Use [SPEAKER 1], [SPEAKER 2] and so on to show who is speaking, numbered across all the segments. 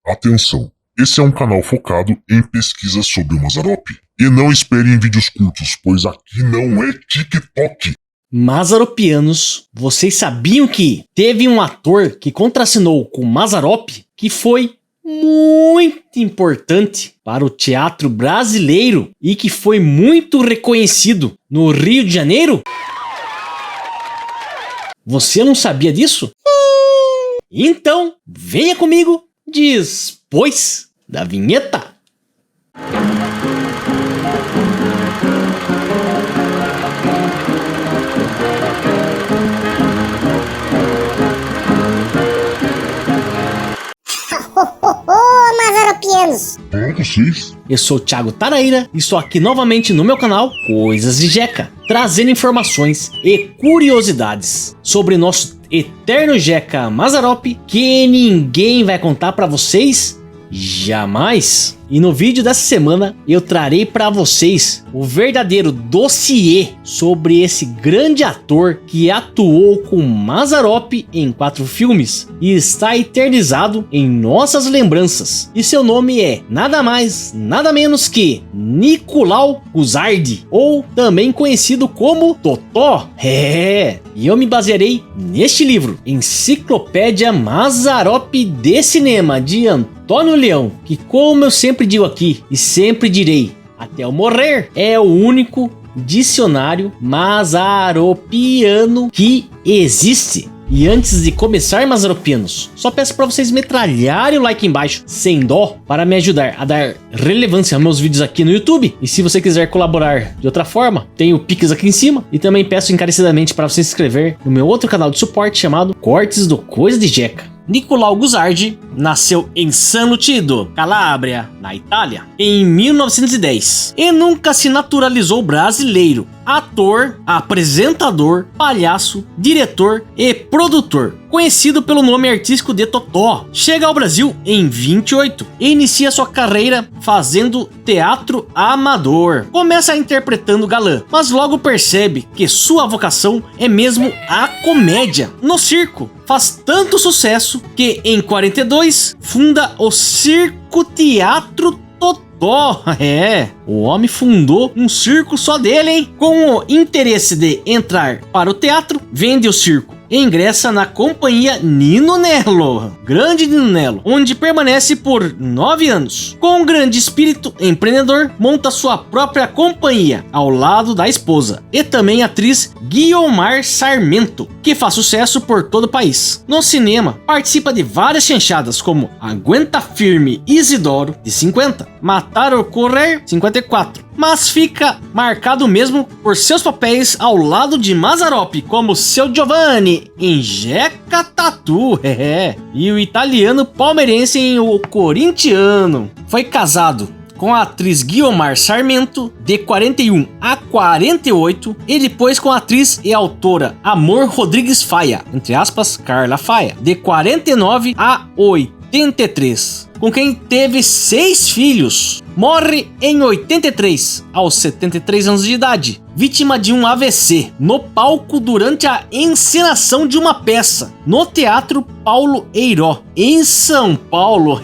[SPEAKER 1] Atenção, esse é um canal focado em pesquisas sobre o Mazzaropi. E não esperem vídeos curtos, pois aqui não é TikTok.
[SPEAKER 2] Mazzaropianos, vocês sabiam que teve um ator que contracenou com Mazzaropi que foi muito importante para o teatro brasileiro e que foi muito reconhecido no Rio de Janeiro? Você não sabia disso? Então, venha comigo depois da vinheta.
[SPEAKER 3] Mazzaropianos!
[SPEAKER 1] Vocês?
[SPEAKER 2] Eu sou o Thiago Taraíra e estou aqui novamente no meu canal Coisas de Jeca, trazendo informações e curiosidades sobre nosso eterno Jeca Mazzaropi que ninguém vai contar pra vocês jamais. E no vídeo dessa semana eu trarei para vocês o verdadeiro dossiê sobre esse grande ator que atuou com Mazzaropi em 4 filmes e está eternizado em nossas lembranças. E seu nome é nada mais, nada menos que Nicolau Guzzardi, ou também conhecido como Totó. E eu me basearei neste livro, Enciclopédia Mazzaropi de Cinema, de Antônio Leão, que, como eu sempre digo aqui e sempre direi até eu morrer, é o único dicionário mazzaropiano que existe. E antes de começar, Mazzaropianos, só peço para vocês metralharem o like embaixo, sem dó, para me ajudar a dar relevância aos meus vídeos aqui no YouTube. E se você quiser colaborar de outra forma, tem o Pix aqui em cima. E também peço encarecidamente para você se inscrever no meu outro canal de suporte chamado Cortes do Coisa de Jeca. Nicolau Guzzardi nasceu em San Lucido, Calábria, na Itália, em 1910 e nunca se naturalizou brasileiro. Ator, apresentador, palhaço, diretor e produtor, conhecido pelo nome artístico de Totó. Chega ao Brasil em 28 e inicia sua carreira fazendo teatro amador. Começa interpretando galã, mas logo percebe que sua vocação é mesmo a comédia. No circo, faz tanto sucesso que em 42 funda o Circo Teatro Totó. O homem fundou um circo só dele, hein? Com o interesse de entrar para o teatro, vende o circo e ingressa na companhia Nino Nelo, grande Nino Nelo, onde permanece por 9 anos. Com um grande espírito empreendedor, monta sua própria companhia ao lado da esposa e também a atriz Guiomar Sarmento, que faz sucesso por todo o país. No cinema, participa de várias chanchadas como Aguenta Firme Isidoro, de 50, Matar ou Correr, 54, mas fica marcado mesmo por seus papéis ao lado de Mazzaropi, como seu Giovanni em Jeca Tatu, e o italiano palmeirense em O Corintiano. Foi casado com a atriz Guiomar Sarmento, de 41 a 48, e depois com a atriz e autora Amor Rodrigues Faia, entre aspas, Carla Faia, de 49 a 83, com quem teve 6 filhos. Morre em 83, aos 73 anos de idade, vítima de um AVC, no palco durante a encenação de uma peça, no Teatro Paulo Eiró, em São Paulo.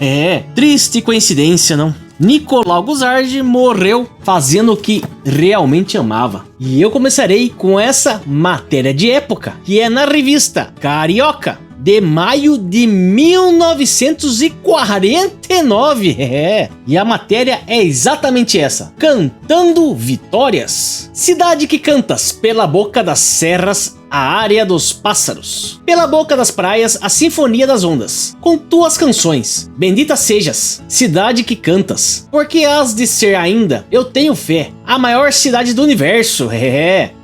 [SPEAKER 2] Triste coincidência, não? Nicolau Guzzardi morreu fazendo o que realmente amava. E eu começarei com essa matéria de época, que é na revista Carioca, de maio de 1949. E a matéria é exatamente essa: Cantando Vitórias. Cidade que cantas, pela boca das serras a área dos pássaros, pela boca das praias a sinfonia das ondas. Com tuas canções, bendita sejas, cidade que cantas, porque hás de ser ainda, eu tenho fé, a maior cidade do universo.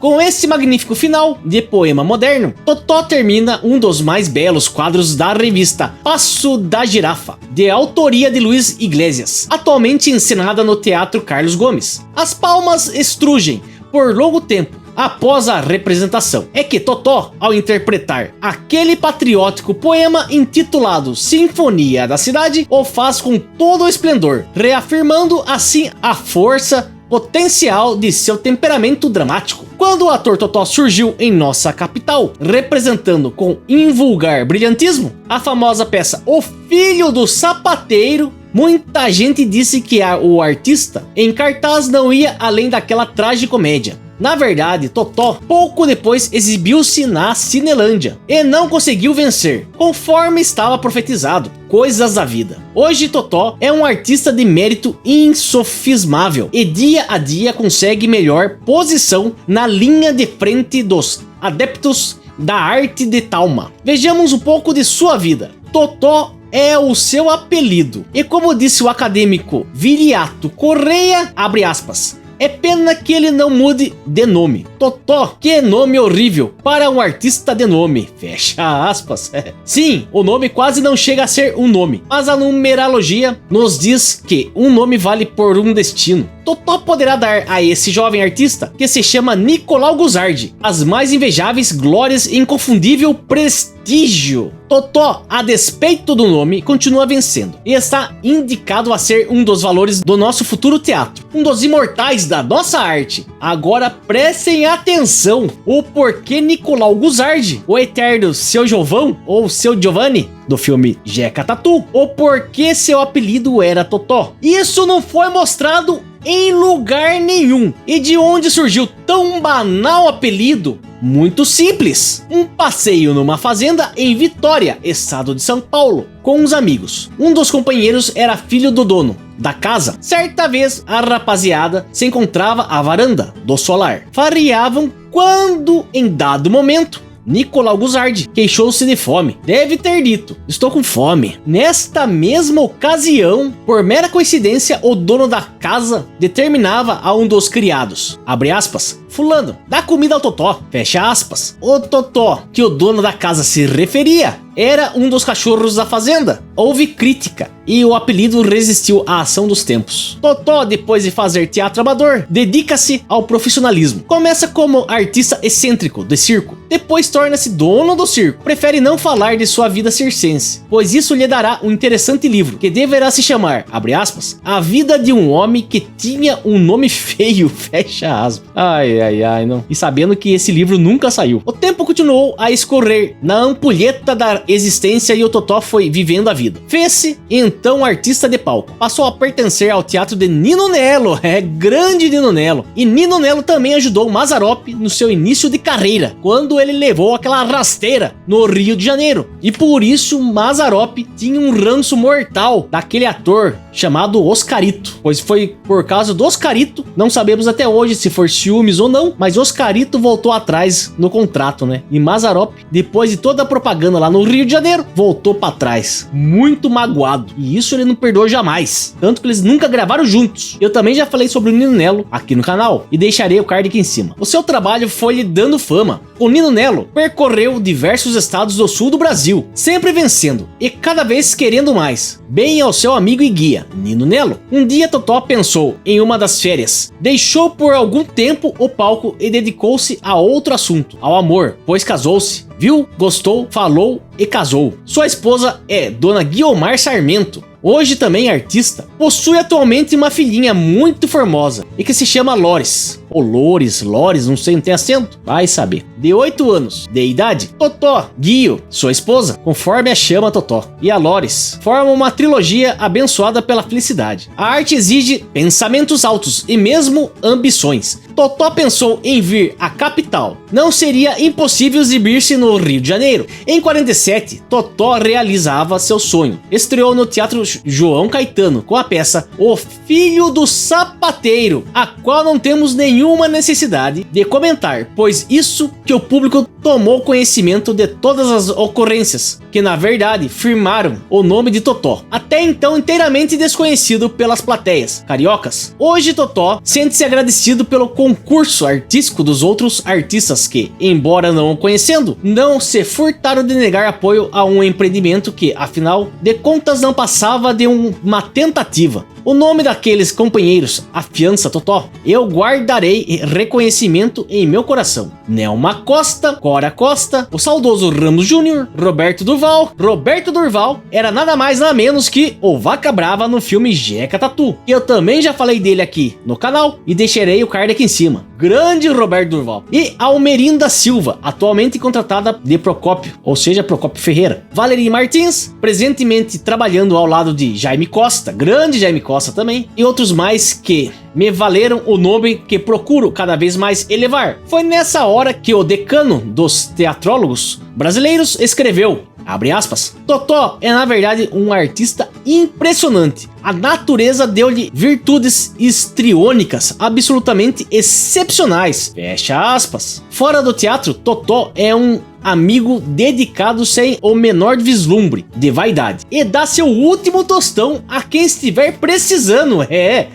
[SPEAKER 2] Com esse magnífico final de poema moderno, Totó termina um dos mais belos quadros da revista Passo da Girafa, de autoria de Luiz Iglesias, atualmente encenada no Teatro Carlos Gomes. As palmas estrugem por longo tempo após a representação. É que Totó, ao interpretar aquele patriótico poema intitulado Sinfonia da Cidade, o faz com todo o esplendor, reafirmando assim a força potencial de seu temperamento dramático. Quando o ator Totó surgiu em nossa capital, representando com invulgar brilhantismo a famosa peça O Filho do Sapateiro, muita gente disse que o artista em cartaz não ia além daquela tragicomédia. Na verdade, Totó pouco depois exibiu-se na Cinelândia e não conseguiu vencer, conforme estava profetizado. Coisas da vida. Hoje Totó é um artista de mérito insofismável e dia a dia consegue melhor posição na linha de frente dos adeptos da arte de Talma. Vejamos um pouco de sua vida. Totó é o seu apelido e, como disse o acadêmico Viriato Correia, abre aspas, é pena que ele não mude de nome. Totó, que nome horrível para um artista de nome. Fecha aspas. Sim, o nome quase não chega a ser um nome, mas a numerologia nos diz que um nome vale por um destino. Totó poderá dar a esse jovem artista, que se chama Nicolau Guzardi, as mais invejáveis glórias e inconfundível prestígio. Totó, a despeito do nome, continua vencendo e está indicado a ser um dos valores do nosso futuro teatro, um dos imortais da nossa arte. Agora prestem atenção, o porquê Nicolau Guzardi, o eterno Seu Jovão ou Seu Giovanni do filme Jeca Tatu, o porquê seu apelido era Totó. Isso não foi mostrado em lugar nenhum. E de onde surgiu tão banal apelido? Muito simples. Um passeio numa fazenda em Vitória, estado de São Paulo, com uns amigos. Um dos companheiros era filho do dono da casa. Certa vez, a rapaziada se encontrava à varanda do solar. Farreavam quando, em dado momento, Nicolau Guzardi queixou-se de fome. Deve ter dito, estou com fome. Nesta mesma ocasião, por mera coincidência, o dono da casa determinava a um dos criados, abre aspas, fulano, dá comida ao Totó, fecha aspas. O Totó, que o dono da casa se referia, era um dos cachorros da fazenda. Houve crítica e o apelido resistiu à ação dos tempos. Totó, depois de fazer teatro amador, dedica-se ao profissionalismo. Começa como artista excêntrico de circo, depois torna-se dono do circo. Prefere não falar de sua vida circense, pois isso lhe dará um interessante livro, que deverá se chamar, abre aspas, A Vida de um Homem que Tinha um Nome Feio, fecha aspas. Ai, não. E sabendo que esse livro nunca saiu. O tempo continuou a escorrer na ampulheta da existência e o Totó foi vivendo a vida. Fez-se então artista de palco. Passou a pertencer ao teatro de Nino Nelo, grande Nino Nelo. E Nino Nelo também ajudou Mazzaropi no seu início de carreira, quando ele levou aquela rasteira no Rio de Janeiro. E por isso Mazzaropi tinha um ranço mortal daquele ator chamado Oscarito, pois foi por causa do Oscarito, não sabemos até hoje se for ciúmes ou não, mas Oscarito voltou atrás no contrato, né? E Mazzaropi, depois de toda a propaganda lá no Rio de Janeiro, voltou pra trás, muito magoado, e isso ele não perdoou jamais, tanto que eles nunca gravaram juntos. Eu também já falei sobre o Nino Nelo aqui no canal, e deixarei o card aqui em cima. O seu trabalho foi lhe dando fama. O Nino Nelo percorreu diversos estados do sul do Brasil, sempre vencendo, e cada vez querendo mais, bem ao seu amigo e guia, Nino Nelo. Um dia Totó pensou em uma das férias, deixou por algum tempo o palco e dedicou-se a outro assunto, ao amor, pois casou-se. Viu, gostou, falou e casou. Sua esposa é Dona Guiomar Sarmento, hoje também artista. Possui atualmente uma filhinha muito formosa e que se chama Lores. Ou Lores, não sei, não tem acento, vai saber. De 8 anos de idade, Totó, Guio, sua esposa, conforme a chama Totó, e a Lores formam uma trilogia abençoada pela felicidade. A arte exige pensamentos altos e mesmo ambições. Totó pensou em vir à capital. Não seria impossível exibir-se no Rio de Janeiro. Em 47, Totó realizava seu sonho. Estreou no Teatro João Caetano com a peça O Filho do Sapateiro, a qual não temos nenhuma necessidade de comentar, pois isso que o público tomou conhecimento de todas as ocorrências, que na verdade firmaram o nome de Totó, até então inteiramente desconhecido pelas plateias cariocas. Hoje Totó sente-se agradecido pelo concurso artístico dos outros artistas que, embora não o conhecendo, não se furtaram de negar apoio a um empreendimento que, afinal de contas, não passava de uma tentativa. O nome daqueles companheiros afiança Totó. Eu guardarei reconhecimento em meu coração. Nelma Costa, Cora Costa, o saudoso Ramos Júnior, Roberto Durval. Roberto Durval era nada mais nada menos que o Vaca Brava no filme Jeca Tatu. Eu também já falei dele aqui no canal e deixarei o card aqui em cima. grande Roberto Durval. E Almerinda Silva, atualmente contratada de Procópio, ou seja, Procópio Ferreira. Valerie Martins, presentemente trabalhando ao lado de Jaime Costa, grande Jaime Costa também. E outros mais que me valeram o nome que procuro cada vez mais elevar. Foi nessa hora que o decano dos teatrólogos brasileiros escreveu, abre aspas, Totó é na verdade um artista impressionante. A natureza deu-lhe virtudes histriônicas absolutamente excepcionais. Fecha aspas. Fora do teatro, Totó é um amigo dedicado sem o menor vislumbre de vaidade e dá seu último tostão a quem estiver precisando.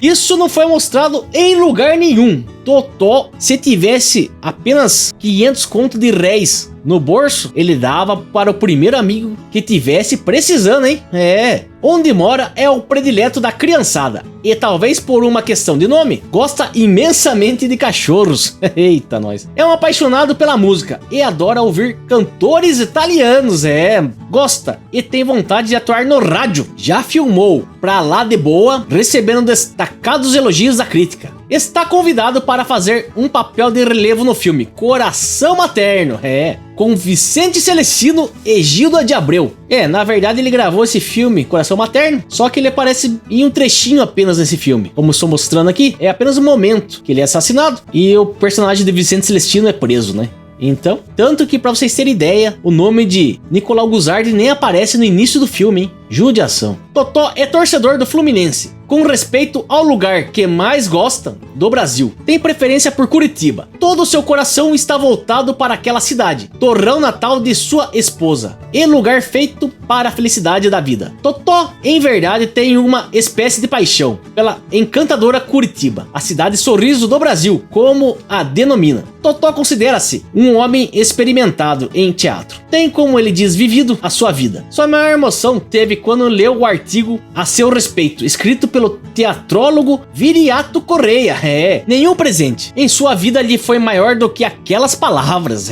[SPEAKER 2] Isso não foi mostrado em lugar nenhum. Totó, se tivesse apenas 500 conto de réis no bolso, ele dava para o primeiro amigo que tivesse precisando, hein? Onde mora é o predileto da criançada. E talvez por uma questão de nome, gosta imensamente de cachorros. Eita, nós. É um apaixonado pela música e adora ouvir cantores italianos. Gosta e tem vontade de atuar no rádio. Já filmou pra lá de boa, recebendo destacados elogios da crítica. Está convidado para fazer um papel de relevo no filme Coração Materno. Com Vicente Celestino e Gilda de Abreu. Na verdade ele gravou esse filme, Coração Materno, só que ele aparece em um trechinho apenas nesse filme. Como estou mostrando aqui, é apenas um momento que ele é assassinado e o personagem de Vicente Celestino é preso, né? Então, tanto que pra vocês terem ideia, o nome de Nicolau Guzardi nem aparece no início do filme, hein? Judiação. Totó é torcedor do Fluminense, com respeito ao lugar que mais gosta do Brasil. Tem preferência por Curitiba. Todo o seu coração está voltado para aquela cidade, torrão natal de sua esposa e lugar feito para a felicidade da vida. Totó, em verdade, tem uma espécie de paixão pela encantadora Curitiba, a cidade sorriso do Brasil, como a denomina. Totó considera-se um homem experimentado em teatro. Tem, como ele diz, vivido a sua vida. Sua maior emoção teve quando leu o artigo a seu respeito, escrito pelo teatrólogo Viriato Correia. Nenhum presente em sua vida lhe foi maior do que aquelas palavras.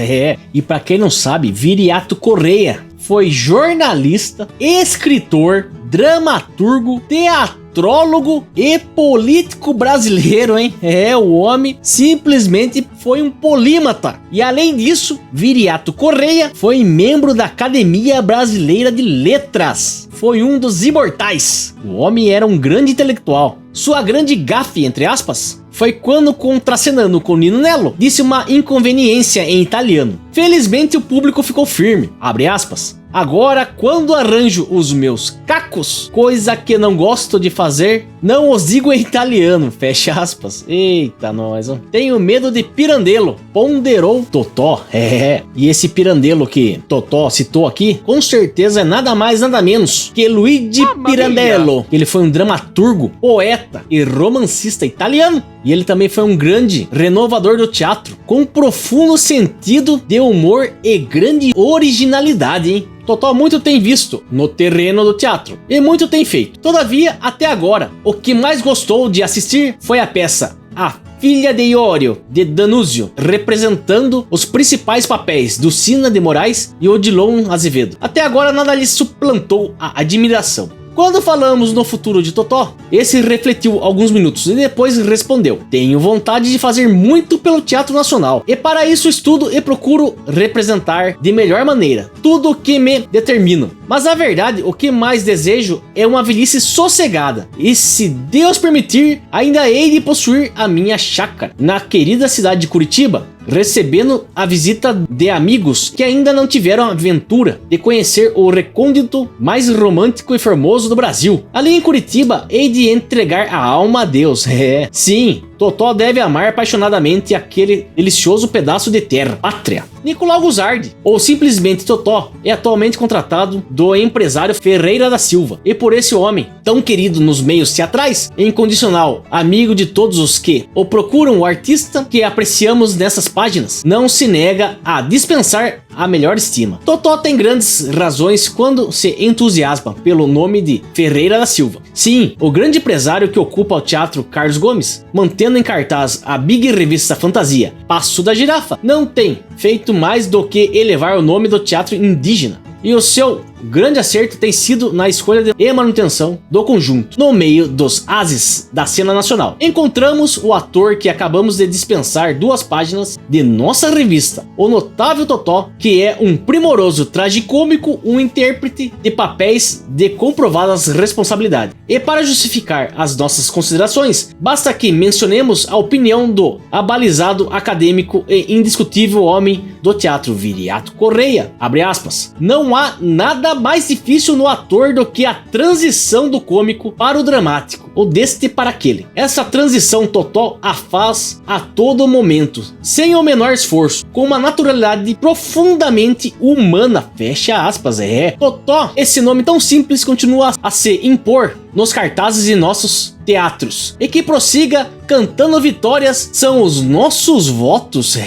[SPEAKER 2] E para quem não sabe, Viriato Correia foi jornalista, escritor, dramaturgo, teatrólogo e político brasileiro, hein? O homem simplesmente foi um polímata. E além disso, Viriato Correia foi membro da Academia Brasileira de Letras. Foi um dos imortais. O homem era um grande intelectual. Sua grande gafe, entre aspas, foi quando, contracenando com Nino Nello, disse uma inconveniência em italiano. Felizmente o público ficou firme, abre aspas. Agora, quando arranjo os meus cacos, coisa que não gosto de fazer, não os digo em italiano, fecha aspas. Eita, nós, ó. Tenho medo de Pirandello, ponderou Totó. E esse Pirandello que Totó citou aqui, com certeza é nada mais nada menos que Luigi Pirandello. Ele foi um dramaturgo, poeta e romancista italiano. E ele também foi um grande renovador do teatro, com profundo sentido de humor e grande originalidade, hein? Totó muito tem visto no terreno do teatro e muito tem feito. Todavia, até agora, o que mais gostou de assistir foi a peça A Filha de Iorio, de Danúzio, representando os principais papéis do Cina de Moraes e Odilon Azevedo. Até agora nada lhe suplantou a admiração. Quando falamos no futuro de Totó, esse refletiu alguns minutos e depois respondeu: tenho vontade de fazer muito pelo Teatro Nacional e para isso estudo e procuro representar de melhor maneira tudo o que me determina. Mas na verdade o que mais desejo é uma velhice sossegada e, se Deus permitir, ainda hei de possuir a minha chácara na querida cidade de Curitiba, recebendo a visita de amigos que ainda não tiveram a aventura de conhecer o recôndito mais romântico e formoso do Brasil. Ali em Curitiba, hei de entregar a alma a Deus. Sim, Totó deve amar apaixonadamente aquele delicioso pedaço de terra, pátria. Nicolau Guzardi, ou simplesmente Totó, é atualmente contratado do empresário Ferreira da Silva. E por esse homem, tão querido nos meios teatrais, incondicional, amigo de todos os que o procuram, o artista que apreciamos nessas páginas, não se nega a dispensar a melhor estima. Totó tem grandes razões quando se entusiasma pelo nome de Ferreira da Silva. Sim, o grande empresário que ocupa o Teatro Carlos Gomes, mantendo em cartaz a big revista fantasia Passo da Girafa, não tem feito mais do que elevar o nome do teatro indígena e o seu grande acerto tem sido na escolha e manutenção do conjunto, no meio dos ases da cena nacional. Encontramos o ator que acabamos de dispensar 2 páginas de nossa revista, o notável Totó, que é um primoroso tragicômico, um intérprete de papéis de comprovadas responsabilidades. E para justificar as nossas considerações, basta que mencionemos a opinião do abalizado acadêmico e indiscutível homem do teatro Viriato Correia, abre aspas, não há nada mais difícil no ator do que a transição do cômico para o dramático, ou deste para aquele. Essa transição Totó a faz a todo momento, sem o menor esforço, com uma naturalidade profundamente humana, fecha aspas. Totó, esse nome tão simples, continua a se impor nos cartazes de nossos teatros, e que prossiga cantando vitórias são os nossos votos.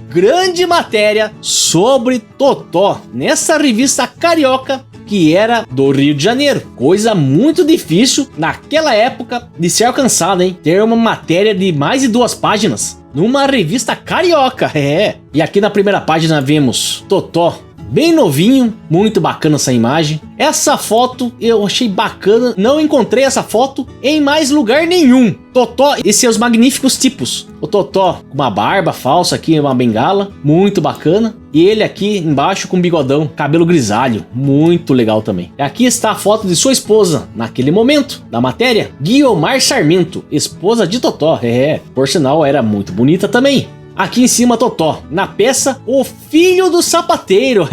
[SPEAKER 2] Grande matéria sobre Totó nessa revista carioca que era do Rio de Janeiro. Coisa muito difícil naquela época de ser alcançada, hein? Ter uma matéria de mais de 2 páginas numa revista carioca. E aqui na primeira página vemos Totó bem novinho, muito bacana essa imagem. Essa foto eu achei bacana, não encontrei essa foto em mais lugar nenhum. Totó e seus magníficos tipos. O Totó com uma barba falsa aqui, uma bengala, muito bacana. E ele aqui embaixo com bigodão, cabelo grisalho, muito legal também. Aqui está a foto de sua esposa, naquele momento da matéria, Guiomar Sarmento, esposa de Totó. Por sinal era muito bonita também. Aqui em cima Totó, na peça O Filho do Sapateiro,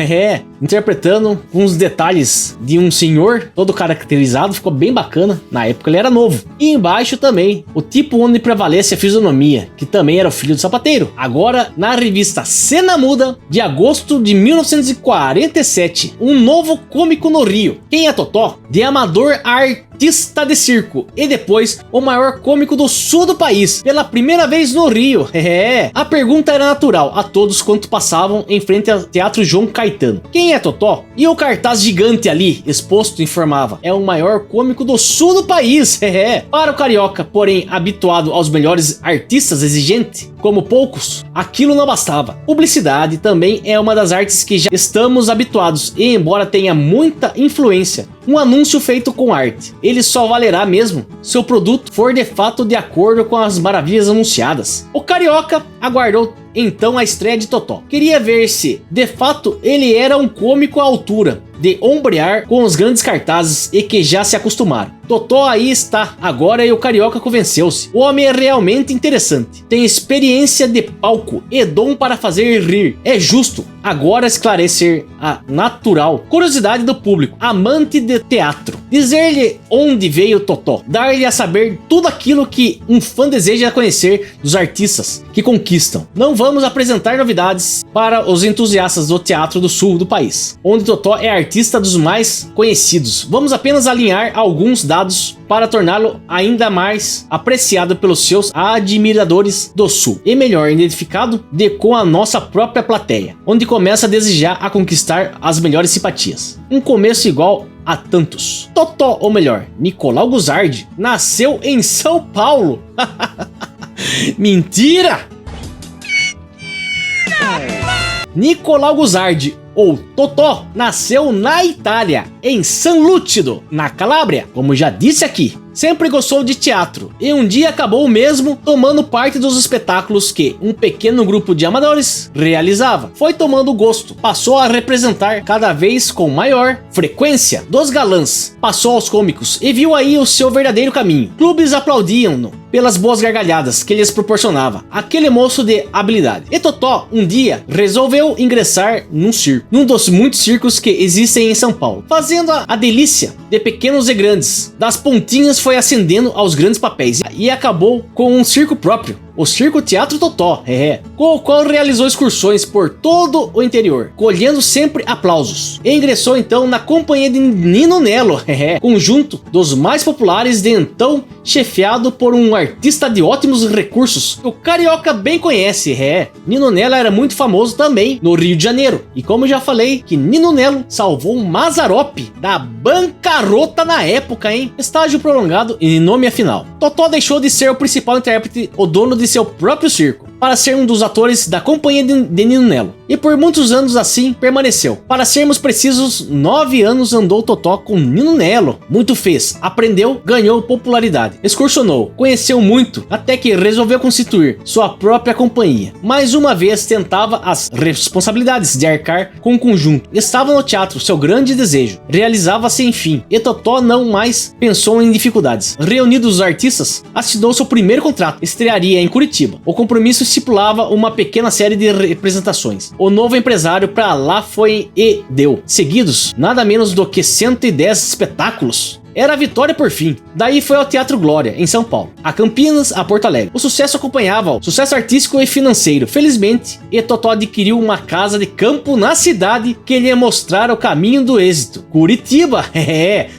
[SPEAKER 2] interpretando uns detalhes de um senhor todo caracterizado, ficou bem bacana, na época ele era novo. E embaixo também, o tipo onde prevalece a fisionomia, que também era o Filho do Sapateiro. Agora na revista Cena Muda, de agosto de 1947, um novo cômico no Rio. Quem é Totó? De amador a artista de circo, e depois o maior cômico do sul do país, pela primeira vez no Rio. A pergunta era natural a todos quanto passavam em frente ao Teatro João Caetano. Quem é Totó? E o cartaz gigante ali, exposto, informava, é o maior cômico do sul do país. Para o carioca, porém habituado aos melhores artistas, exigente como poucos, aquilo não bastava. Publicidade também é uma das artes que já estamos habituados, e embora tenha muita influência, um anúncio feito com arte, ele só valerá mesmo se o produto for de fato de acordo com as maravilhas anunciadas. O carioca aguardou então a estreia de Totó. Queria ver se, de fato, ele era um cômico à altura de ombrear com os grandes cartazes e que já se acostumaram. Totó aí está agora e o carioca convenceu-se. O homem é realmente interessante, tem experiência de palco e dom para fazer rir. É justo agora esclarecer a natural curiosidade do público, amante de teatro. Dizer-lhe onde veio Totó, dar-lhe a saber tudo aquilo que um fã deseja conhecer dos artistas que conquistam. Não vamos apresentar novidades para os entusiastas do teatro do sul do país, onde Totó é artista dos mais conhecidos. Vamos apenas alinhar alguns dados para torná-lo ainda mais apreciado pelos seus admiradores do sul, e melhor identificado com a nossa própria plateia, onde começa a desejar a conquistar as melhores simpatias. Um começo igual a tantos. Totó, ou melhor, Nicolau Guzardi, nasceu em São Paulo. Mentira! Nicolau Guzardi, ou Totó, nasceu na Itália, em San Lúcido, na Calábria, como já disse aqui. Sempre gostou de teatro e um dia acabou mesmo tomando parte dos espetáculos que um pequeno grupo de amadores realizava. Foi tomando gosto, passou a representar cada vez com maior frequência dos galãs, passou aos cômicos e viu aí o seu verdadeiro caminho. Clubes aplaudiam-no pelas boas gargalhadas que lhes proporcionava aquele moço de habilidade. E Totó, um dia, resolveu ingressar num circo, num dos muitos circos que existem em São Paulo, fazendo a delícia de pequenos e grandes. Das pontinhas foi ascendendo aos grandes papéis e acabou com um circo próprio, o Circo Teatro Totó, com o qual realizou excursões por todo o interior, colhendo sempre aplausos. E ingressou então na companhia de Nino Nelo, conjunto dos mais populares de então, chefiado por um artista de ótimos recursos, que o carioca bem conhece. Nino Nelo era muito famoso também no Rio de Janeiro, e como já falei, que Nino Nelo salvou um Mazzaropi da bancarrota na época, hein? Estágio prolongado e nome final. Totó deixou de ser o principal intérprete, o dono de seu próprio circo, para ser um dos atores da companhia de Nino Nelo. E por muitos anos assim permaneceu. Para sermos precisos, 9 anos andou Totó com Nino Nelo. Muito fez, aprendeu, ganhou popularidade, excursionou, conheceu muito, até que resolveu constituir sua própria companhia. Mais uma vez tentava as responsabilidades de arcar com o conjunto. Estava no teatro, seu grande desejo realizava-se enfim, e Totó não mais pensou em dificuldades. Reunidos os artistas, assinou seu primeiro contrato, estrearia em Curitiba. O compromisso estipulava uma pequena série de representações. O novo empresário pra lá foi e deu. Seguidos, nada menos do que 110 espetáculos. Era a vitória por fim. Daí foi ao Teatro Glória, em São Paulo, a Campinas, a Porto Alegre. O sucesso acompanhava o sucesso artístico e financeiro. Felizmente, Totó adquiriu uma casa de campo na cidade que lhe ia mostrar o caminho do êxito. Curitiba!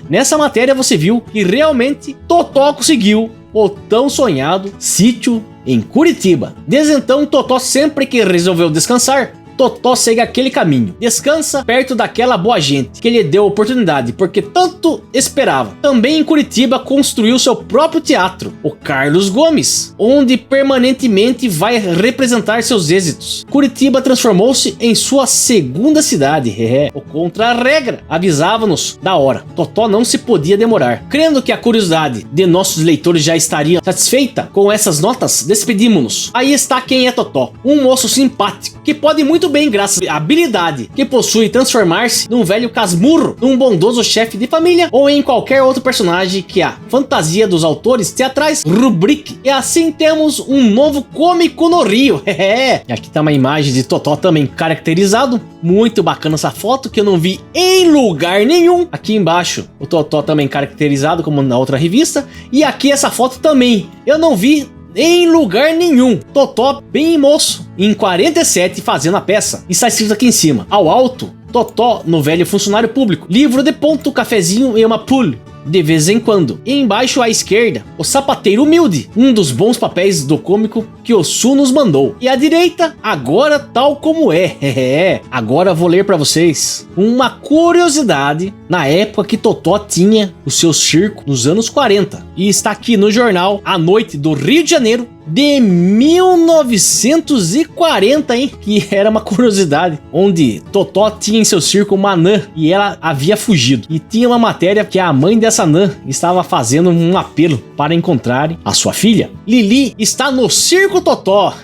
[SPEAKER 2] Nessa matéria você viu que realmente Totó conseguiu o tão sonhado sítio em Curitiba. Desde então, Totó, sempre que resolveu descansar, Totó segue aquele caminho. Descansa perto daquela boa gente que lhe deu oportunidade, porque tanto esperava. Também em Curitiba construiu seu próprio teatro, o Carlos Gomes, onde permanentemente vai representar seus êxitos. Curitiba transformou-se em sua segunda cidade. O contra-regra avisava-nos da hora. Totó não se podia demorar. Crendo que a curiosidade de nossos leitores já estaria satisfeita com essas notas, despedimos-nos. Aí está quem é Totó, um moço simpático que pode muito bem, graças à habilidade que possui, transformar-se num velho casmurro, num bondoso chefe de família ou em qualquer outro personagem que a fantasia dos autores teatrais rubrique. E assim temos um novo cômico no Rio. E aqui tá uma imagem de Totó também caracterizado. Muito bacana essa foto que eu não vi em lugar nenhum. Aqui embaixo o Totó também caracterizado como na outra revista. E aqui essa foto também eu não vi em lugar nenhum. Totó bem moço, em 47, fazendo a peça. Está escrito aqui em cima, ao alto, Totó no velho funcionário público. Livro de ponto, cafezinho e uma poule de vez em quando. E embaixo à esquerda, o sapateiro humilde, um dos bons papéis do cômico que o Su nos mandou. E à direita, agora tal como é. Agora vou ler para vocês uma curiosidade na época que Totó tinha o seu circo nos anos 40. E está aqui no jornal A Noite do Rio de Janeiro de 1940, hein? Que era uma curiosidade, onde Totó tinha em seu circo uma anã e ela havia fugido. E tinha uma matéria que a mãe dessa anã estava fazendo um apelo para encontrarem a sua filha. Lili está no circo Totó.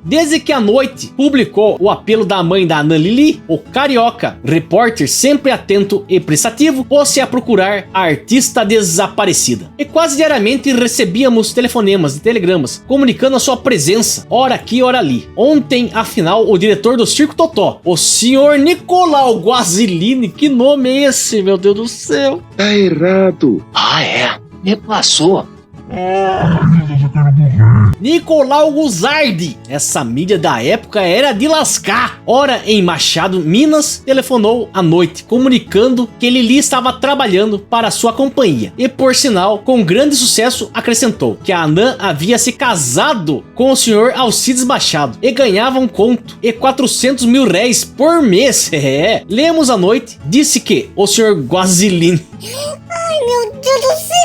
[SPEAKER 2] Desde que a Noite publicou o apelo da mãe da anã Lili, o carioca repórter, sempre atento e prestativo, pôs-se a procurar a artista desaparecida. E quase diariamente recebíamos telefonemas e telegramas comunicando a sua presença, ora aqui, ora ali. Ontem, afinal, o diretor do circo Totó, o senhor Nicolau Guasilini, que nome é esse, meu Deus do céu?
[SPEAKER 3] Tá errado.
[SPEAKER 4] Ah, é? Me passou.
[SPEAKER 2] Nicolau Guzardi. Essa mídia da época era de lascar. Ora, em Machado, Minas, telefonou à noite, comunicando que Lili estava trabalhando para sua companhia. E por sinal, com grande sucesso, acrescentou que a anã havia se casado com o senhor Alcides Machado e ganhava um conto e 400 mil réis por mês. Lemos à noite, disse que o senhor Guasilini...
[SPEAKER 5] Ai, meu Deus do céu!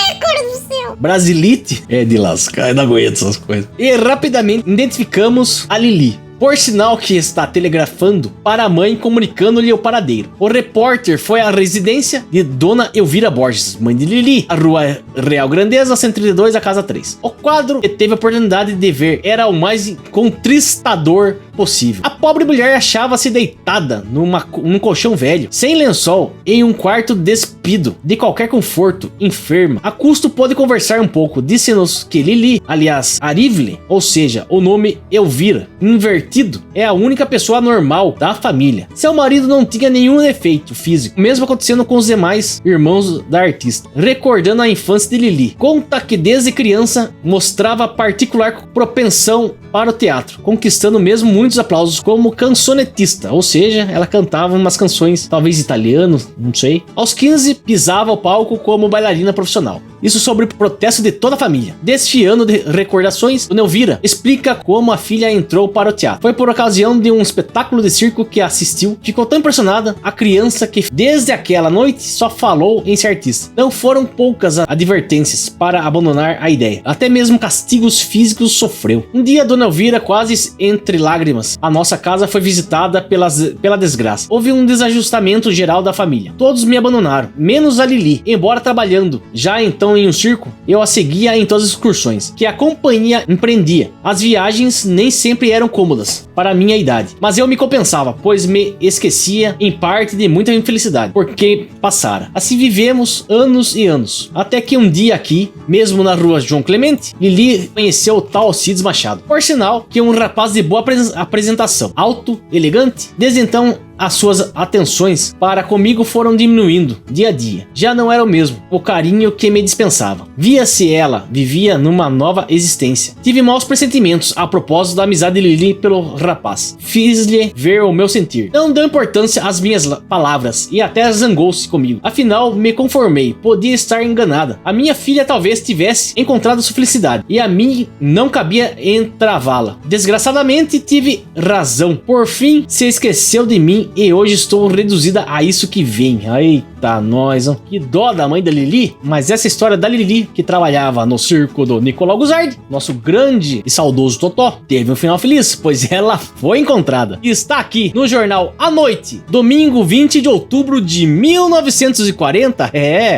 [SPEAKER 5] Recorde do céu!
[SPEAKER 2] Brasilite é de lascar, eu não aguento essas coisas. E rapidamente identificamos a Lili. Por sinal que está telegrafando para a mãe, comunicando-lhe o paradeiro. O repórter foi à residência de Dona Elvira Borges, mãe de Lili, a Rua Real Grandeza, 132, a casa 3. O quadro que teve a oportunidade de ver era o mais contristador possível. A pobre mulher achava-se deitada num colchão velho, sem lençol, em um quarto despido de qualquer conforto, enferma. A custo pôde conversar um pouco. Disse-nos que Lili, aliás, Arivle, ou seja, o nome Elvira, invertido, é a única pessoa normal da família. Seu marido não tinha nenhum defeito físico, mesmo acontecendo com os demais irmãos da artista. Recordando a infância de Lili, conta que desde criança mostrava particular propensão para o teatro, conquistando mesmo muitos aplausos como cancionetista, ou seja, ela cantava umas canções, talvez italiano, não sei. Aos 15, pisava o palco como bailarina profissional. Isso sobre o protesto de toda a família. Deste ano de recordações, Dona Elvira explica como a filha entrou para o teatro. Foi por ocasião de um espetáculo de circo que assistiu. Ficou tão impressionada a criança que desde aquela noite só falou em ser artista. Não foram poucas advertências para abandonar a ideia. Até mesmo castigos físicos sofreu. Um dia, Dona Elvira, quase entre lágrimas, a nossa casa foi visitada pela desgraça. Houve um desajustamento geral da família. Todos me abandonaram, menos a Lili. Embora trabalhando já então em um circo, eu a seguia em todas as excursões que a companhia empreendia. As viagens nem sempre eram cômodas para a minha idade, mas eu me compensava, pois me esquecia em parte de muita infelicidade, porque passara. Assim vivemos anos e anos, até que um dia aqui, mesmo na rua João Clemente, Lili conheceu o tal Alcides Machado. Por sinal, que é um rapaz de boa apresentação, alto, elegante. Desde então, as suas atenções para comigo foram diminuindo dia a dia. Já não era o mesmo, o carinho que me dispensava. Via-se ela vivia numa nova existência. Tive maus pressentimentos a propósito da amizade de Lili pelo rapaz. Fiz-lhe ver o meu sentir. Não deu importância às minhas palavras e até zangou-se comigo. Afinal, me conformei. Podia estar enganada. A minha filha talvez tivesse encontrado sua felicidade e a mim não cabia entravá-la. Desgraçadamente, tive razão. Por fim, se esqueceu de mim e hoje estou reduzida a isso que vem. Eita, nós, hein? Que dó da mãe da Lili. Mas essa história da Lili, que trabalhava no circo do Nicolau Guzardi, nosso grande e saudoso Totó, teve um final feliz, pois ela foi encontrada. E está aqui no jornal A Noite, domingo 20 de outubro de 1940.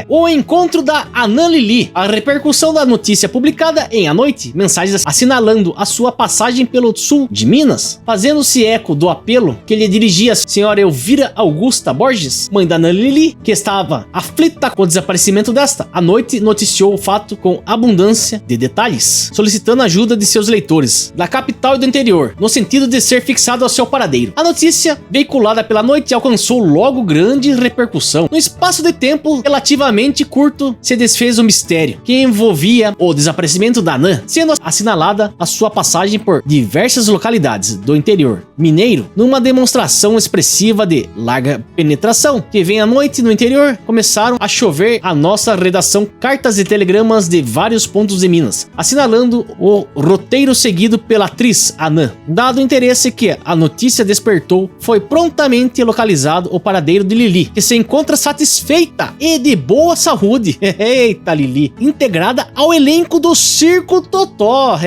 [SPEAKER 2] O encontro da Anã Lili. A repercussão da notícia publicada em A Noite, mensagens assinalando a sua passagem pelo sul de Minas, fazendo-se eco do apelo que lhe dirigia senhora Elvira Augusta Borges, mãe da Anã Lili, que estava aflita com o desaparecimento desta. A Noite noticiou o fato com abundância de detalhes, solicitando ajuda de seus leitores da capital e do interior, no sentido de ser fixado ao seu paradeiro. A notícia, veiculada pela Noite, alcançou logo grande repercussão. No espaço de tempo relativamente curto, se desfez o mistério que envolvia o desaparecimento da Anã, sendo assinalada a sua passagem por diversas localidades do interior mineiro, numa demonstração expressiva de larga penetração. Que vem à noite no interior, começaram a chover a nossa redação cartas e telegramas de vários pontos de Minas, assinalando o roteiro seguido pela atriz Anã. Dado o interesse que a notícia despertou, foi prontamente localizado o paradeiro de Lili, que se encontra satisfeita e de boa saúde. Eita, Lili, integrada ao elenco do Circo Totó,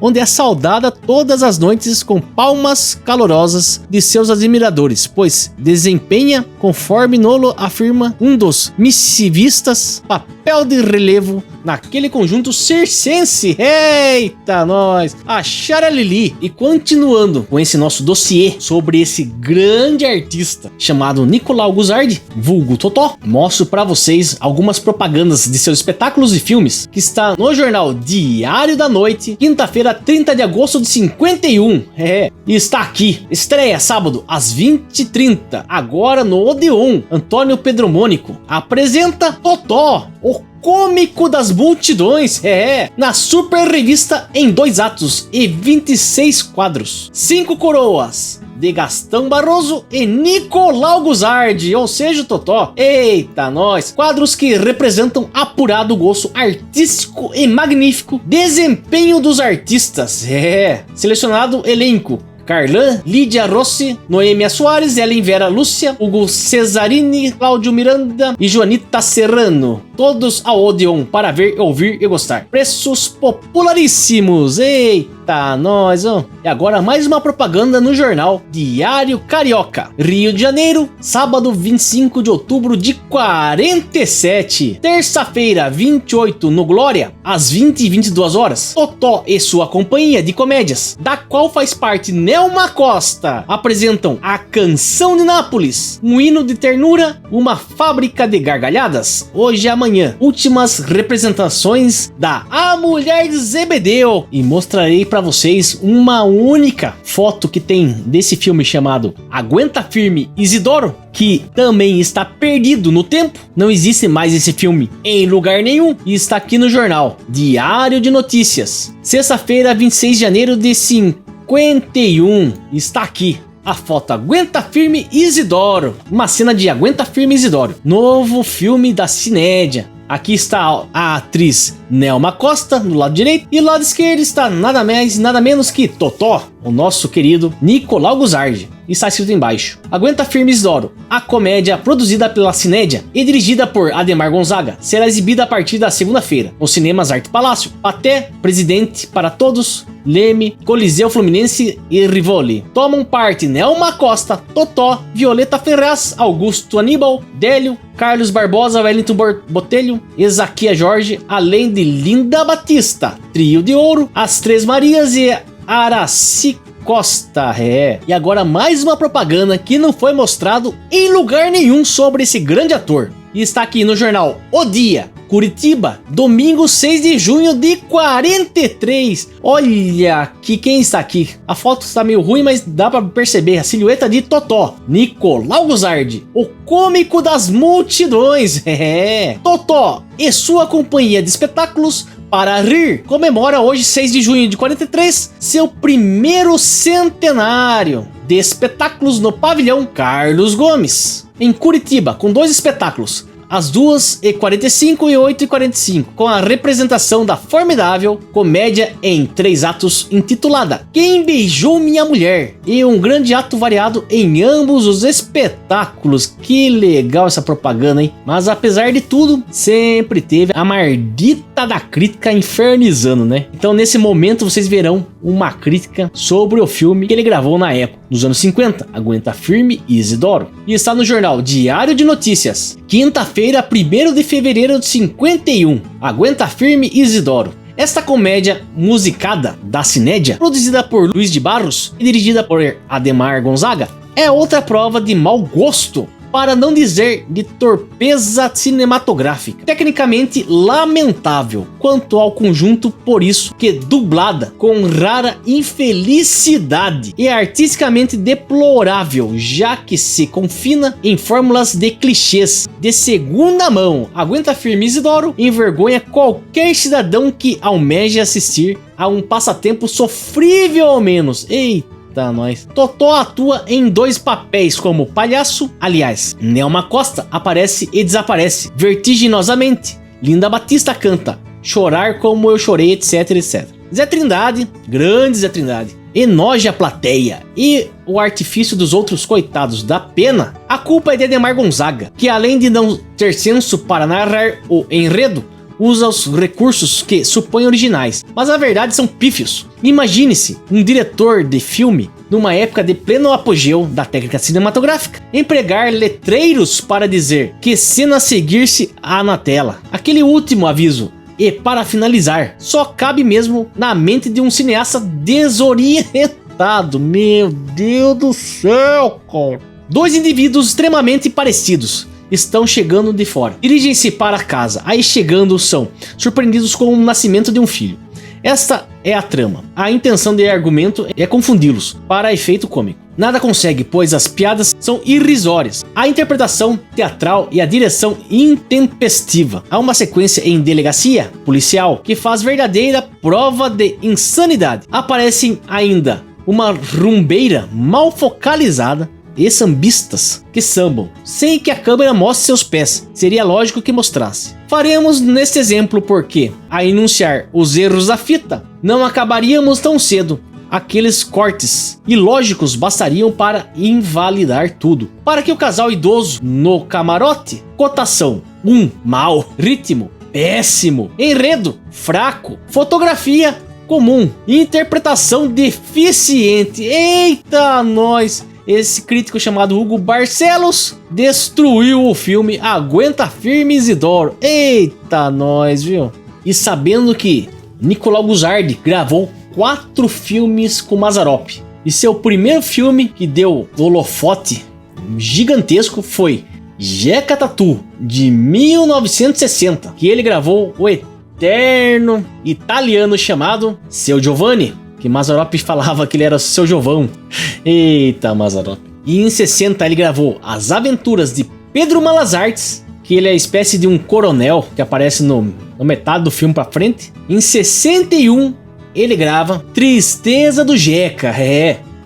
[SPEAKER 2] onde é saudada todas as noites com palmas calorosas de seus admiradores, pois desempenha, conforme Nolo afirma um dos missivistas, papel de relevo naquele conjunto circense. Eita, nós! Achar a Lili. E continuando com esse nosso dossiê sobre esse grande artista chamado Nicolau Guzardi, vulgo Totó, mostro para vocês algumas propagandas de seus espetáculos e filmes, que está no jornal Diário da Noite, quinta-feira, 30 de agosto de 51. E está aqui. Estreia sábado às 20h30, agora no Odeon. Antônio Pedromônico apresenta Totó, o cômico das multidões, na super revista em 2 atos e 26 quadros. 5 coroas de Gastão Barroso e Nicolau Guzardi, ou seja, o Totó. Eita, nós! Quadros que representam apurado gosto artístico e magnífico desempenho dos artistas. Selecionado elenco: Carlan, Lídia Rossi, Noêmia Soares, Ellen Vera Lúcia, Hugo Cesarini, Cláudio Miranda e Joanita Serrano. Todos ao Odeon para ver, ouvir e gostar. Preços popularíssimos. Eita, nós, ó. E agora mais uma propaganda no jornal Diário Carioca. Rio de Janeiro, sábado 25 de outubro de 47. Terça-feira, 28 no Glória, às 20h22 horas. Totó e sua companhia de comédias, da qual faz parte Nelma Costa, apresentam A Canção de Nápoles, um hino de ternura, uma fábrica de gargalhadas. Hoje e amanhã, últimas representações da A Mulher de Zebedeu. E mostrarei para vocês uma única foto que tem desse filme chamado Aguenta Firme Isidoro, que também está perdido no tempo. Não existe mais esse filme em lugar nenhum e está aqui no jornal Diário de Notícias. Sexta-feira, 26 de janeiro de 51. Está aqui a foto Aguenta Firme Isidoro. Uma cena de Aguenta Firme Isidoro. Novo filme da Cinédia. Aqui está a atriz Nelma Costa, do lado direito, e do lado esquerdo está nada mais, nada menos que Totó, o nosso querido Nicolau Guzardi. E está escrito embaixo: Aguenta Firme Isidoro, a comédia produzida pela Cinédia e dirigida por Ademar Gonzaga, será exibida a partir da segunda-feira, nos cinemas Arte Palácio, Paté, Presidente, Para Todos, Leme, Coliseu Fluminense e Rivoli. Tomam parte Nelma Costa, Totó, Violeta Ferraz, Augusto Aníbal, Délio, Carlos Barbosa, Wellington Botelho, Ezaquia Jorge, além de Linda Batista, Trio de Ouro, As Três Marias e Araci Costa. E agora mais uma propaganda que não foi mostrado em lugar nenhum sobre esse grande ator. E está aqui no jornal O Dia, Curitiba, domingo 6 de junho de 43. Olha aqui quem está aqui. A foto está meio ruim, mas dá para perceber a silhueta de Totó, Nicolau Guzardi, o cômico das multidões. Totó e sua companhia de espetáculos Para Rir comemora hoje, 6 de junho de 43, seu primeiro centenário de espetáculos no pavilhão Carlos Gomes, em Curitiba, com 2 espetáculos, às 2h45 e 8h45, com a representação da formidável comédia em 3 atos intitulada Quem Beijou Minha Mulher, e um grande ato variado em ambos os espetáculos. Que legal essa propaganda, hein? Mas apesar de tudo, sempre teve a mardita da crítica infernizando, né? Então nesse momento vocês verão uma crítica sobre o filme que ele gravou na época, nos anos 50, Aguenta Firme Isidoro. E está no jornal Diário de Notícias, quinta-feira, 1º de fevereiro de 51, Aguenta Firme Isidoro. Esta comédia musicada da Cinédia, produzida por Luiz de Barros e dirigida por Ademar Gonzaga, é outra prova de mau gosto, para não dizer de torpeza cinematográfica, tecnicamente lamentável quanto ao conjunto, por isso que dublada com rara infelicidade, e artisticamente deplorável, já que se confina em fórmulas de clichês de segunda mão. Aguenta Firme Isidoro envergonha qualquer cidadão que almeje assistir a um passatempo sofrível ao menos. Eita! Nós. Totó atua em 2 papéis como palhaço, aliás, Nelma Costa aparece e desaparece vertiginosamente. Linda Batista canta Chorar Como Eu Chorei, etc, etc. Zé Trindade, grande Zé Trindade, enoja a plateia e o artifício dos outros coitados dá pena. A culpa é de Ademar Gonzaga, que além de não ter senso para narrar o enredo, usa os recursos que supõem originais, mas na verdade são pífios. Imagine-se um diretor de filme, numa época de pleno apogeu da técnica cinematográfica, empregar letreiros para dizer que cena a seguir-se há na tela. Aquele último aviso, e para finalizar, só cabe mesmo na mente de um cineasta desorientado. Meu Deus do céu, cara. 2 indivíduos extremamente parecidos estão chegando de fora, dirigem-se para casa, aí chegando são surpreendidos com o nascimento de um filho. Esta é a trama. A intenção de argumento é confundi-los para efeito cômico. Nada consegue, pois as piadas são irrisórias, a interpretação teatral e a direção intempestiva. Há uma sequência em delegacia policial que faz verdadeira prova de insanidade. Aparecem ainda uma rumbeira mal focalizada e sambistas que sambam sem que a câmera mostre seus pés. Seria lógico que mostrasse. Faremos neste exemplo porque, a enunciar os erros da fita, não acabaríamos tão cedo. Aqueles cortes ilógicos bastariam para invalidar tudo. Para que o casal idoso no camarote, cotação 1, mal, ritmo péssimo, enredo fraco, fotografia comum, interpretação deficiente. Eita nós! Esse crítico chamado Hugo Barcelos destruiu o filme Aguenta Firme Isidoro. Eita nós, viu? E sabendo que Nicolau Guzardi gravou 4 filmes com Mazzaropi, e seu primeiro filme que deu holofote gigantesco foi Jeca Tatu, de 1960, que ele gravou o eterno italiano chamado Seu Giovanni, que Mazzaropi falava que ele era seu Jovão. Eita, Mazzaropi. E em 60 ele gravou As Aventuras de Pedro Malas-Artes, que ele é a espécie de um coronel que aparece no metade do filme pra frente. Em 61 ele grava Tristeza do Jeca,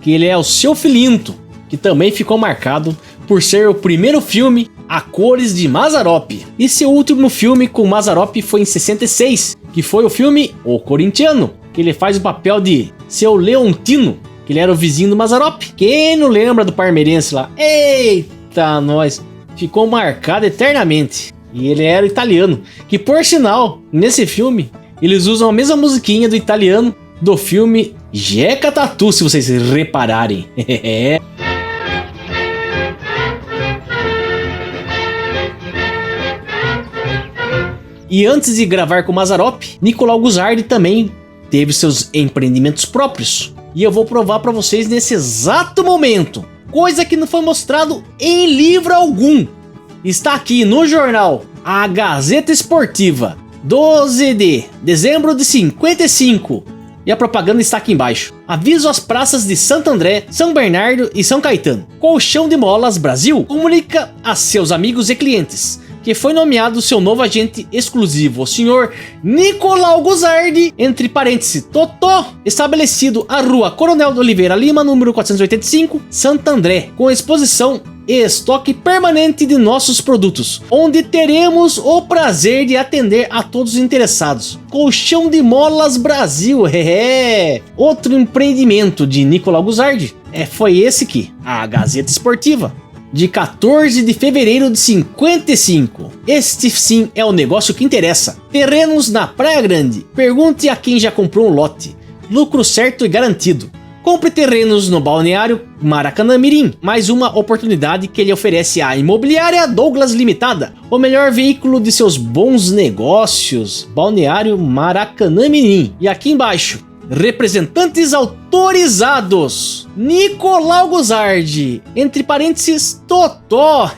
[SPEAKER 2] que ele é o Seu Filinto, que também ficou marcado por ser o primeiro filme A Cores de Mazzaropi. E seu último filme com Mazzaropi foi em 66, que foi o filme O Corintiano, que ele faz o papel de seu Leontino, que ele era o vizinho do Mazzaropi. Quem não lembra do parmeirense lá? Eita, nós! Ficou marcado eternamente. E ele era italiano, que por sinal, nesse filme, eles usam a mesma musiquinha do italiano do filme Jeca Tatu, se vocês repararem. E antes de gravar com Mazzaropi, Nicolau Guzardi também teve seus empreendimentos próprios. E eu vou provar para vocês nesse exato momento, coisa que não foi mostrado em livro algum. Está aqui no jornal A Gazeta Esportiva, 12 de dezembro de 55. E a propaganda está aqui embaixo. Aviso às praças de Santo André, São Bernardo e São Caetano. Colchão de Molas Brasil comunica a seus amigos e clientes que foi nomeado seu novo agente exclusivo, o senhor Nicolau Guzardi, entre parênteses, Totó, estabelecido à rua Coronel de Oliveira Lima, número 485, Santo André, com exposição e estoque permanente de nossos produtos, onde teremos o prazer de atender a todos os interessados. Colchão de Molas Brasil, outro empreendimento de Nicolau Guzardi foi esse aqui, a Gazeta Esportiva, de 14 de fevereiro de 55. Este sim é o negócio que interessa. Terrenos na Praia Grande. Pergunte a quem já comprou um lote. Lucro certo e garantido. Compre terrenos no Balneário Maracanã Mirim. Mais uma oportunidade que ele oferece à Imobiliária Douglas Limitada. O melhor veículo de seus bons negócios. Balneário Maracanã Mirim. E aqui embaixo, representantes autorizados: Nicolau Guzardi, entre parênteses, Totó.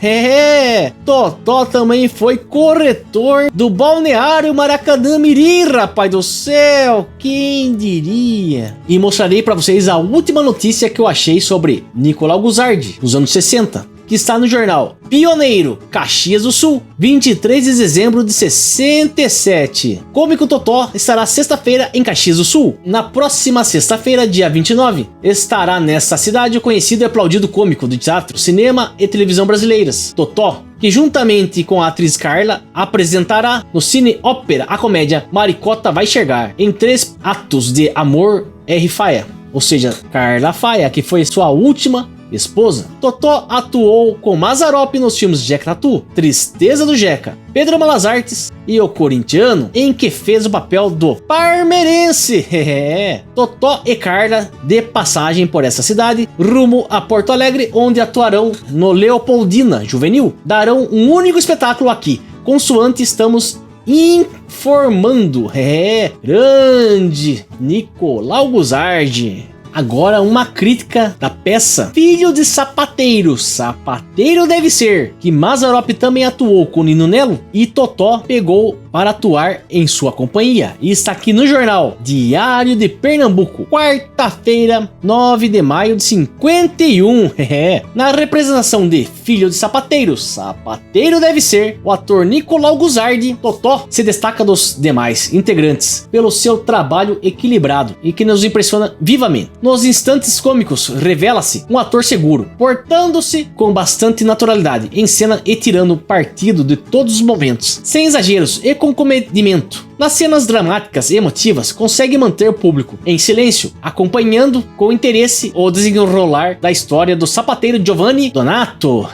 [SPEAKER 2] Totó também foi corretor do Balneário Maracanã Mirim, rapaz do céu, quem diria? E mostrarei para vocês a última notícia que eu achei sobre Nicolau Guzardi, dos anos 60. Que está no jornal Pioneiro, Caxias do Sul, 23 de dezembro de 67. Cômico Totó estará sexta-feira em Caxias do Sul. Na próxima sexta-feira, dia 29, estará nessa cidade o conhecido e aplaudido cômico do teatro, cinema e televisão brasileiras, Totó, que juntamente com a atriz Carla apresentará no Cine Ópera a comédia Maricota Vai Chegar, em 3 atos de Amor R. Faia, ou seja, Carla Faia, que foi sua última esposa. Totó atuou com Mazzaropi nos filmes Jeca Tatu, Tristeza do Jeca, Pedro Malas Artes e O Corintiano, em que fez o papel do parmeirense. Totó e Carla de passagem por essa cidade, rumo a Porto Alegre, onde atuarão no Leopoldina Juvenil. Darão um único espetáculo aqui, consoante estamos informando. Grande Nicolau Guzardi. Agora uma crítica da peça Filho de Sapateiro, Sapateiro Deve Ser, que Mazzaropi também atuou com Nino Nelo e Totó pegou para atuar em sua companhia. E está aqui no jornal Diário de Pernambuco, quarta-feira, 9 de maio de 51. Na representação de Filho de Sapateiro, Sapateiro Deve Ser, o ator Nicolau Guzardi, Totó, se destaca dos demais integrantes pelo seu trabalho equilibrado e que nos impressiona vivamente. Nos instantes cômicos, revela-se um ator seguro, portando-se com bastante naturalidade em cena e tirando partido de todos os momentos, sem exageros e com comedimento. Nas cenas dramáticas e emotivas, consegue manter o público em silêncio, acompanhando com interesse o desenrolar da história do sapateiro Giovanni Donato.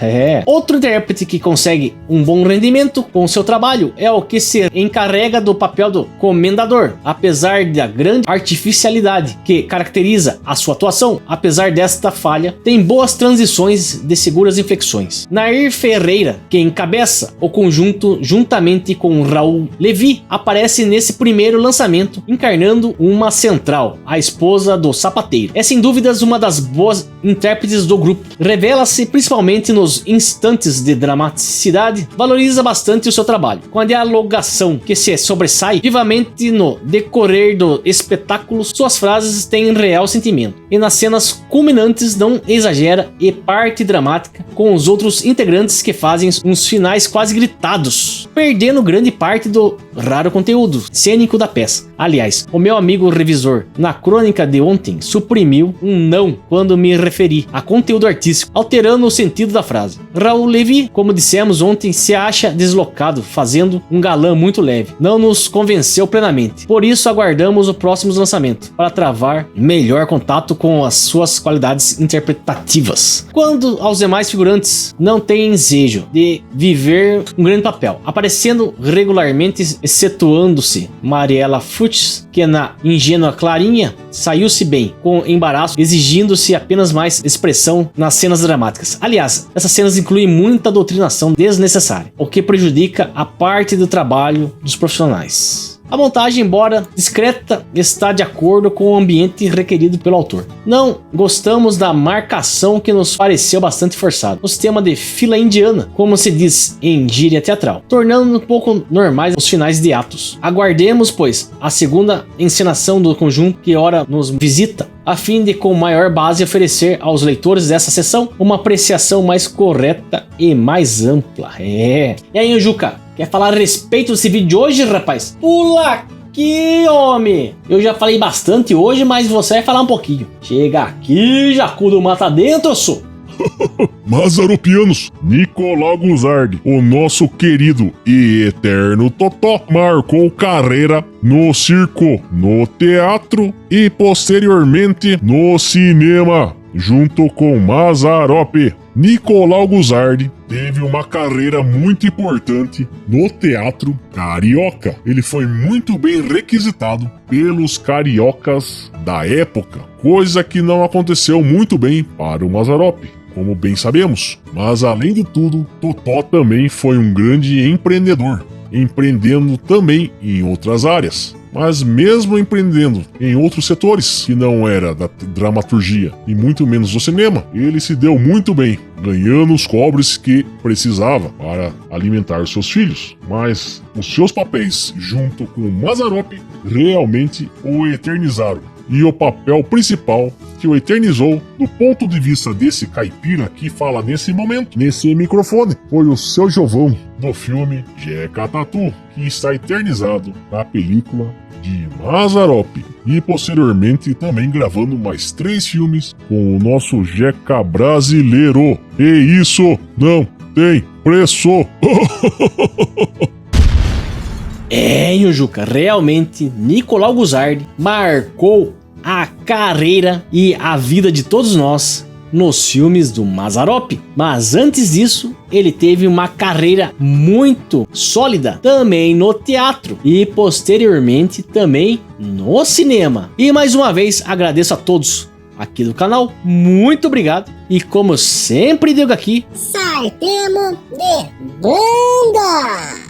[SPEAKER 2] Outro intérprete que consegue um bom rendimento com seu trabalho é o que se encarrega do papel do comendador. Apesar da grande artificialidade que caracteriza a sua atuação, apesar desta falha, tem boas transições de seguras inflexões. Nair Ferreira, que encabeça o conjunto juntamente com Raul Levi, aparece nesse primeiro lançamento, encarnando uma central, a esposa do sapateiro. É sem dúvidas uma das boas intérpretes do grupo. Revela-se principalmente nos instantes de dramaticidade, valoriza bastante o seu trabalho, com a dialogação que se sobressai vivamente no decorrer do espetáculo. Suas frases têm real sentimento, e nas cenas culminantes não exagera e parte dramática com os outros integrantes que fazem uns finais quase gritados, perdendo grande parte do raro conteúdo. conteúdo cênico da peça. Aliás, o meu amigo revisor na crônica de ontem suprimiu um não quando me referi a conteúdo artístico, alterando o sentido da frase. Raul Levy, como dissemos ontem, se acha deslocado, fazendo um galã muito leve. Não nos convenceu plenamente. Por isso aguardamos o próximo lançamento, para travar melhor contato com as suas qualidades interpretativas. Quando aos demais figurantes, não tem ensejo de viver um grande papel, aparecendo regularmente, excetuando-se Mariela Fuchs, que na ingênua Clarinha saiu-se bem, com embaraço, exigindo-se apenas mais expressão nas cenas dramáticas. Aliás, essas cenas incluem muita doutrinação desnecessária, o que prejudica a parte do trabalho dos profissionais. A montagem, embora discreta, está de acordo com o ambiente requerido pelo autor. Não gostamos da marcação, que nos pareceu bastante forçada, o sistema de fila indiana, como se diz em gíria teatral, tornando um pouco normais os finais de atos. Aguardemos, pois, a segunda encenação do conjunto que ora nos visita, a fim de com maior base oferecer aos leitores dessa sessão uma apreciação mais correta e mais ampla. E aí, Juca, quer falar a respeito desse vídeo de hoje, rapaz? Pula aqui, homem! Eu já falei bastante hoje, mas você vai falar um pouquinho. Chega aqui, Jacudo mata dentro, sou!
[SPEAKER 1] Mazaropianos, Nicolau Guzardi, o nosso querido e eterno Totó, marcou carreira no circo, no teatro e posteriormente no cinema, junto com Mazzaropi. Nicolau Guzardi teve uma carreira muito importante no teatro carioca. Ele foi muito bem requisitado pelos cariocas da época, coisa que não aconteceu muito bem para o Mazzaropi, como bem sabemos. Mas além de tudo, Totó também foi um grande empreendedor, empreendendo também em outras áreas. Mas mesmo empreendendo em outros setores, que não era da dramaturgia e muito menos do cinema, ele se deu muito bem, ganhando os cobres que precisava para alimentar seus filhos. Mas os seus papéis junto com Mazzaropi realmente o eternizaram. E o papel principal que o eternizou, do ponto de vista desse caipira que fala nesse momento, nesse microfone, foi o Seu Jovão, do filme Jeca Tatu, que está eternizado na película de Mazzaropi. E posteriormente também gravando mais 3 filmes com o nosso Jeca brasileiro. E isso não tem preço!
[SPEAKER 2] Juca, realmente Nicolau Guzardi marcou a carreira e a vida de todos nós nos filmes do Mazzaropi. Mas antes disso, ele teve uma carreira muito sólida também no teatro e posteriormente também no cinema. E mais uma vez agradeço a todos aqui do canal, muito obrigado, e como sempre digo aqui,
[SPEAKER 5] Sartemo de bunda!